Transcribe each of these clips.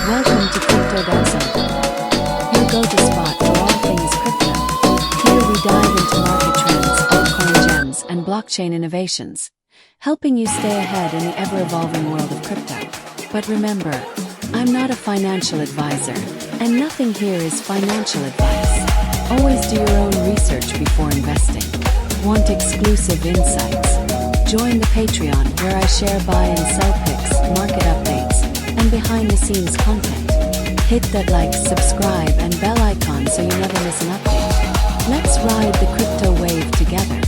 Welcome to Crypto.XL, your go-to spot for all things crypto. Here we dive into market trends, altcoin gems, and blockchain innovations, helping you stay ahead in the ever-evolving world of crypto. But remember, I'm not a financial advisor, and nothing here is financial advice. Always do your own research before investing. Want exclusive insights? Join the Patreon where I share buy and sell picks, market updates, and behind-the-scenes content. Hit that like, subscribe, and bell icon so you never miss an update. Let's ride the crypto wave together.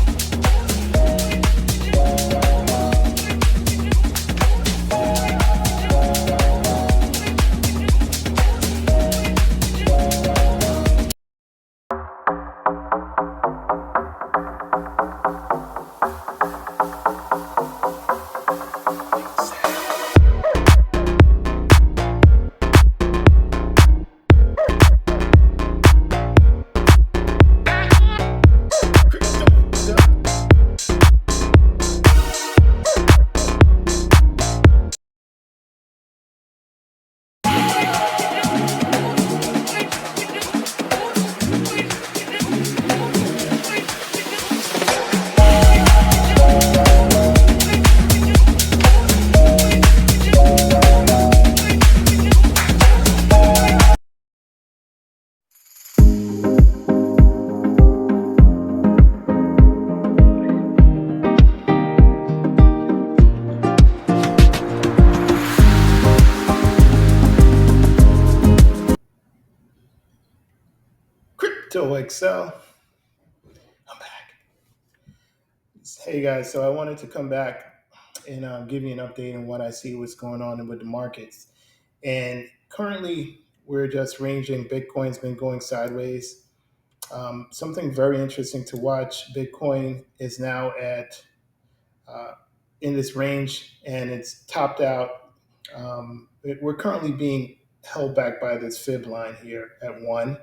Crypto.XL. I'm back. Hey guys, so I wanted to come back and give you an update on what I see, what's going on with the markets. And currently, we're just ranging. Bitcoin's been going sideways. Something very interesting to watch. Bitcoin is now at uh, in this range, and it's topped out. We're currently being held back by this fib line here at one,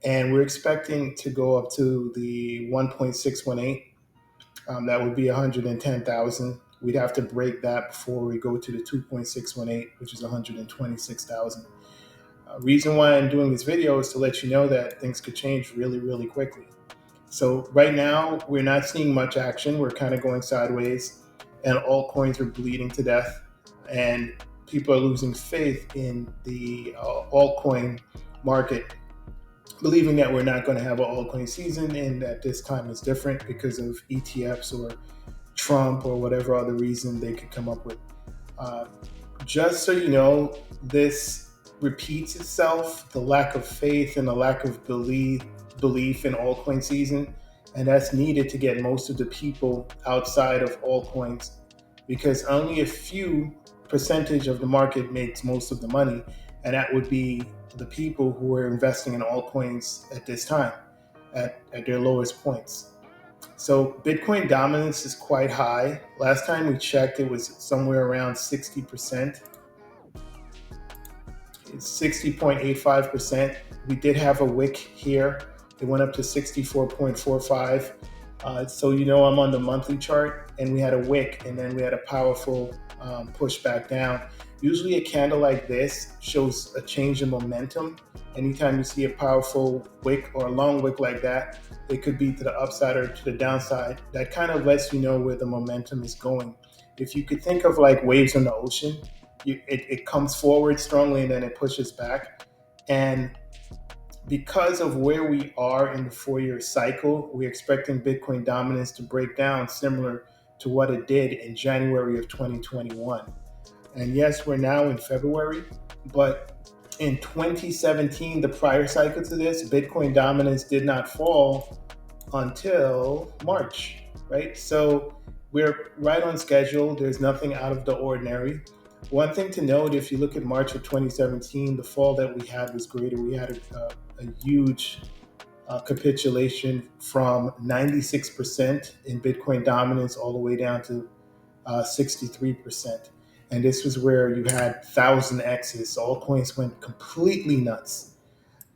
and we're expecting to go up to the 1.618. That would be 110,000. We'd have to break that before we go to the 2.618, which is 126,000. Reason why I'm doing this video is to let you know that things could change really, really quickly. So right now, we're not seeing much action. We're kind of going sideways, and altcoins are bleeding to death, and people are losing faith in the altcoin market, believing that we're not going to have an altcoin season and that this time is different because of ETFs or Trump or whatever other reason they could come up with. Uh, just so you know, this repeats itself, the lack of faith and the lack of belief in altcoin season. And that's needed to get most of the people outside of altcoins, because only a few percentage of the market makes most of the money. And that would be the people who are investing in altcoins at this time, at their lowest points. So Bitcoin dominance is quite high. Last time we checked, it was somewhere around 60%. It's 60.85%. We did have a wick here. It went up to 64.45. So you know I'm on the monthly chart, and we had a wick, and then we had a powerful push back down. Usually a candle like this shows a change in momentum. Anytime you see a powerful wick or a long wick like that, it could be to the upside or to the downside. That kind of lets you know where the momentum is going. If you could think of like waves in the ocean, it comes forward strongly and then it pushes back. And because of where we are in the 4-year cycle, we're expecting Bitcoin dominance to break down similar to what it did in January of 2021. And yes, we're now in February, but in 2017, the prior cycle to this, Bitcoin dominance did not fall until March, right? So we're right on schedule. There's nothing out of the ordinary. One thing to note, if you look at March of 2017, the fall that we had was greater. We had a huge capitulation from 96% in Bitcoin dominance all the way down to 63%. And this was where you had 1,000Xs. So all coins went completely nuts.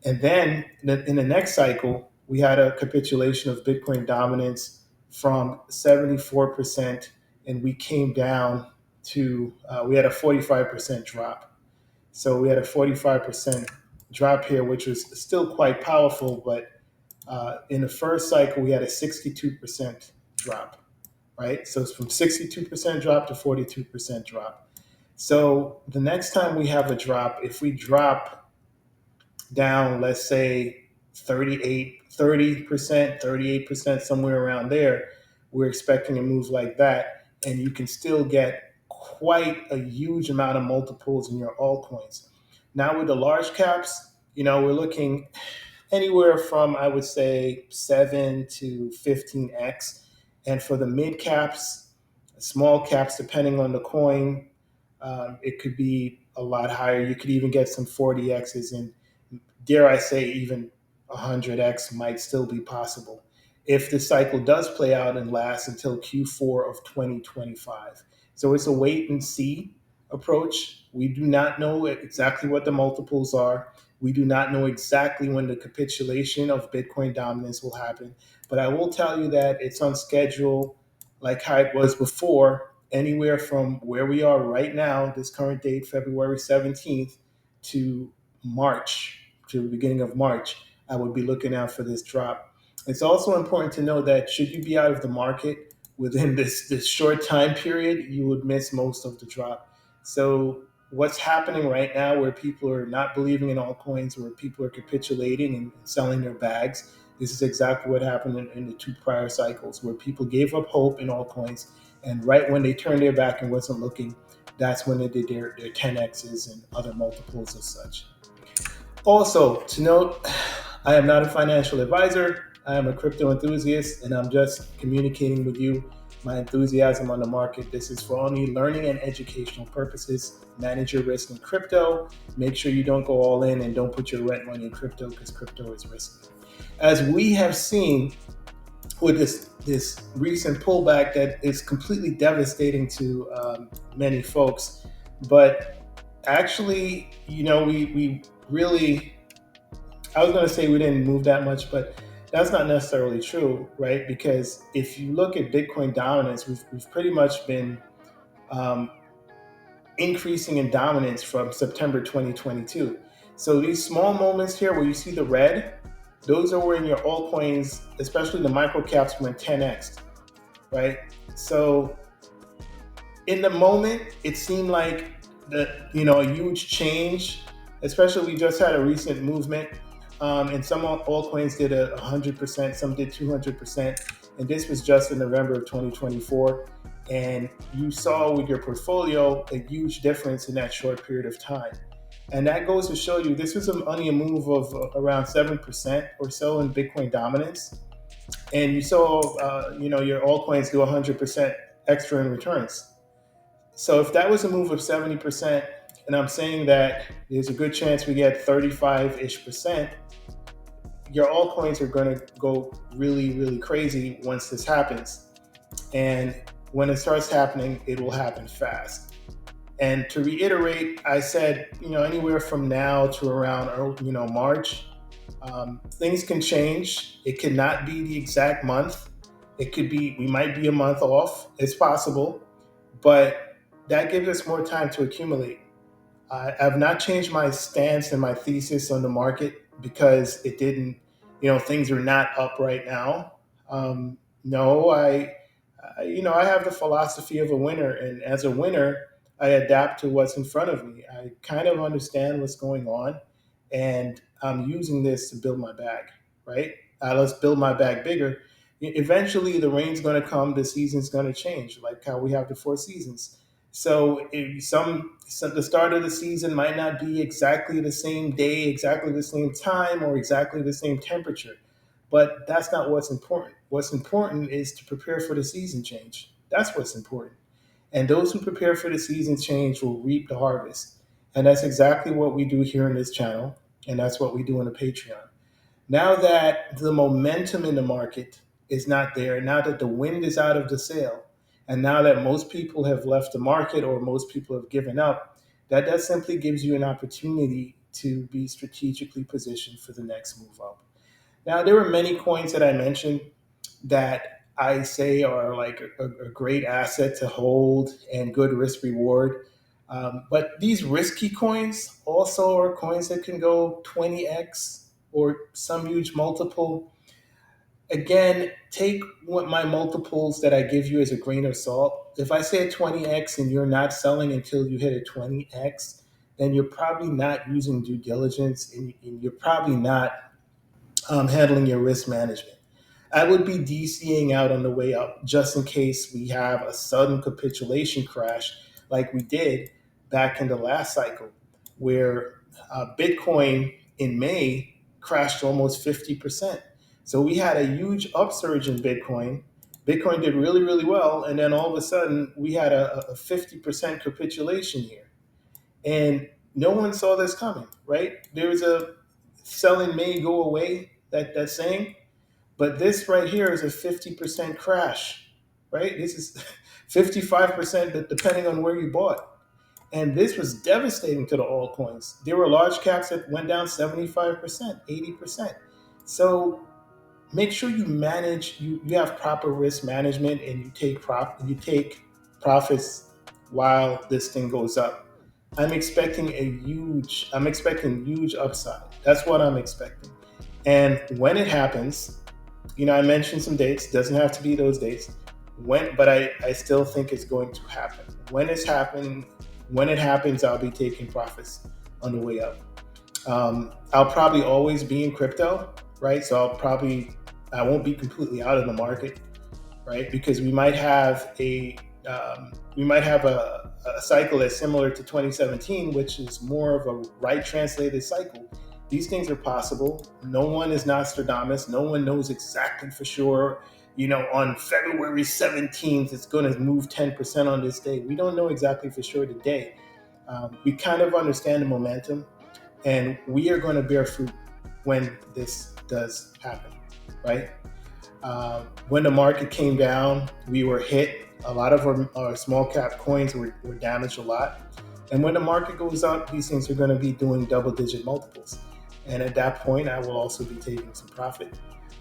And then in the next cycle, we had a capitulation of Bitcoin dominance from 74%, and we came down to, we had a 45% drop. So we had a 45% drop here, which was still quite powerful. But in the first cycle, we had a 62% drop, right? So it's from 62% drop to 42% drop. So the next time we have a drop, if we drop down, let's say 30%, 38%, somewhere around there, we're expecting a move like that. And you can still get quite a huge amount of multiples in your altcoins. Now with the large caps, we're looking anywhere from, I would say, 7 to 15x. And for the mid caps, small caps, depending on the coin, it could be a lot higher. You could even get some 40x's, and dare I say, even 100x might still be possible if the cycle does play out and last until Q4 of 2025. So it's a wait and see approach. We do not know exactly what the multiples are. We do not know exactly when the capitulation of Bitcoin dominance will happen. But I will tell you that it's on schedule, like how it was before, anywhere from where we are right now, this current date, February 17th, to March, to the beginning of March. I would be looking out for this drop. It's also important to know that should you be out of the market within this short time period, you would miss most of the drop. So what's happening right now, where people are not believing in altcoins, where people are capitulating and selling their bags, this is exactly what happened in the two prior cycles, where people gave up hope in altcoins, and right when they turned their back and wasn't looking, that's when they did their 10x's and other multiples of such. Also, to note, I am not a financial advisor. I am a crypto enthusiast, and I'm just communicating with you my enthusiasm on the market. This is for only learning and educational purposes. Manage your risk in crypto. Make sure you don't go all in and don't put your rent money in crypto, because crypto is risky. As we have seen with this recent pullback that is completely devastating to many folks, but actually, we really, I was going to say we didn't move that much, but that's not necessarily true, right? Because if you look at Bitcoin dominance, we've pretty much been um, increasing in dominance from September 2022. So these small moments here where you see the red, those are when your altcoins, especially the micro caps, went 10x, right? So in the moment, it seemed like a huge change. Especially, we just had a recent movement, and some altcoins did 100%, some did 200%, and this was just in November of 2024. And you saw with your portfolio a huge difference in that short period of time. And that goes to show you this was only a move of around 7% or so in Bitcoin dominance. And you saw, your altcoins do 100% extra in returns. So if that was a move of 70%, and I'm saying that there's a good chance we get 35-ish%, your altcoins are going to go really, really crazy once this happens. And when it starts happening, it will happen fast. And to reiterate, I said, anywhere from now to around, March, things can change. It cannot be the exact month. It could be, we might be a month off. It's possible, but that gives us more time to accumulate. I've not changed my stance and my thesis on the market because it didn't, things are not up right now. No, I have the philosophy of a winner, and as a winner, I adapt to what's in front of me. I kind of understand what's going on, and I'm using this to build my bag, right? Let's build my bag bigger. Eventually, the rain's going to come, the season's going to change, like how we have the four seasons. So, the start of the season might not be exactly the same day, exactly the same time, or exactly the same temperature. But that's not what's important. What's important is to prepare for the season change. That's what's important. And those who prepare for the season change will reap the harvest. And that's exactly what we do here in this channel. And that's what we do on the Patreon. Now that the momentum in the market is not there, now that the wind is out of the sail, and now that most people have left the market or most people have given up, that simply gives you an opportunity to be strategically positioned for the next move up. Now, there were many coins that I mentioned that I say are like a great asset to hold and good risk reward. But these risky coins also are coins that can go 20x or some huge multiple. Again, take what my multiples that I give you as a grain of salt. If I say a 20x and you're not selling until you hit a 20x, then you're probably not using due diligence, and you're probably not handling your risk management. I would be DCing out on the way up just in case we have a sudden capitulation crash like we did back in the last cycle, where Bitcoin in May crashed almost 50%. So we had a huge upsurge in Bitcoin. Bitcoin did really, really well. And then all of a sudden, we had a 50% capitulation here. And no one saw this coming, right? There was a sell in May, go away, that saying. But this right here is a 50% crash, right? This is 55% depending on where you bought. And this was devastating to the altcoins. There were large caps that went down 75%, 80%. So make sure you manage, you have proper risk management, and you take profits while this thing goes up. I'm expecting huge upside. That's what I'm expecting. And when it happens, I mentioned some dates. Doesn't have to be those dates. But I still think it's going to happen. When it happens, I'll be taking profits on the way up. I'll probably always be in crypto, right? So I won't be completely out of the market, right? Because we might have a cycle that's similar to 2017, which is more of a right translated cycle. These things are possible. No one is Nostradamus. No one knows exactly for sure. On February 17th, it's going to move 10% on this day. We don't know exactly for sure today. We kind of understand the momentum, and we are going to bear fruit when this does happen, right? When the market came down, we were hit. A lot of our small cap coins were damaged a lot. And when the market goes up, these things are going to be doing double-digit multiples. And at that point, I will also be taking some profit.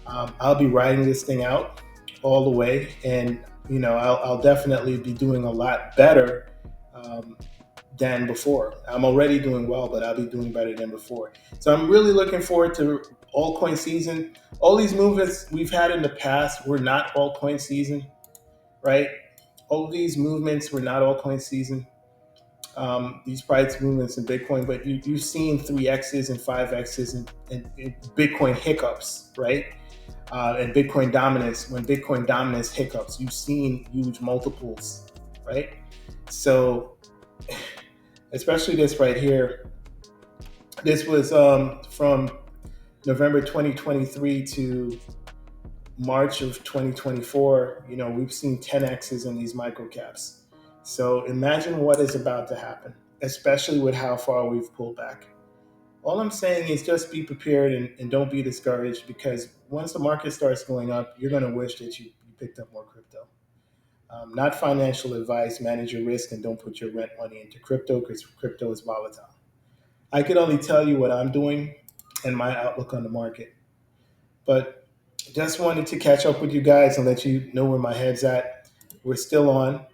I'll be riding this thing out all the way, and I'll definitely be doing a lot better than before. I'm already doing well, but I'll be doing better than before. So I'm really looking forward to altcoin season. All these movements we've had in the past were not altcoin season, right? All these movements were not altcoin season. These price movements in Bitcoin, but you've seen 3Xs and 5Xs and Bitcoin hiccups, right? And Bitcoin dominance. When Bitcoin dominance hiccups, you've seen huge multiples, right? So, especially this right here, this was from November 2023 to March of 2024. We've seen 10Xs in these microcaps. So imagine what is about to happen, especially with how far we've pulled back. All I'm saying is just be prepared and don't be discouraged, because once the market starts going up, you're going to wish that you picked up more crypto. Not financial advice. Manage your risk and don't put your rent money into crypto, because crypto is volatile. I could only tell you what I'm doing and my outlook on the market. But just wanted to catch up with you guys and let you know where my head's at. We're still on.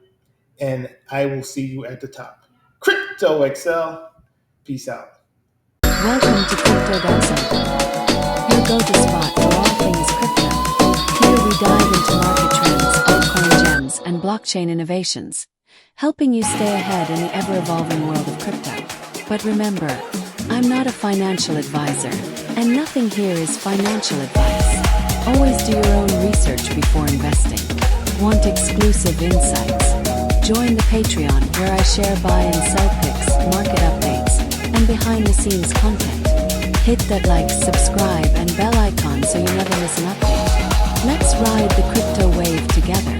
And I will see you at the top. Crypto.XL. Peace out. Welcome to Crypto.XL, your go-to spot for all things crypto. Here we dive into market trends, altcoin gems, and blockchain innovations, helping you stay ahead in the ever-evolving world of crypto. But remember, I'm not a financial advisor, and nothing here is financial advice. Always do your own research before investing. Want exclusive insights? Join the Patreon, where I share buy and sell picks, market updates, and behind-the-scenes content. Hit that like, subscribe, and bell icon so you never miss an update. Let's ride the crypto wave together.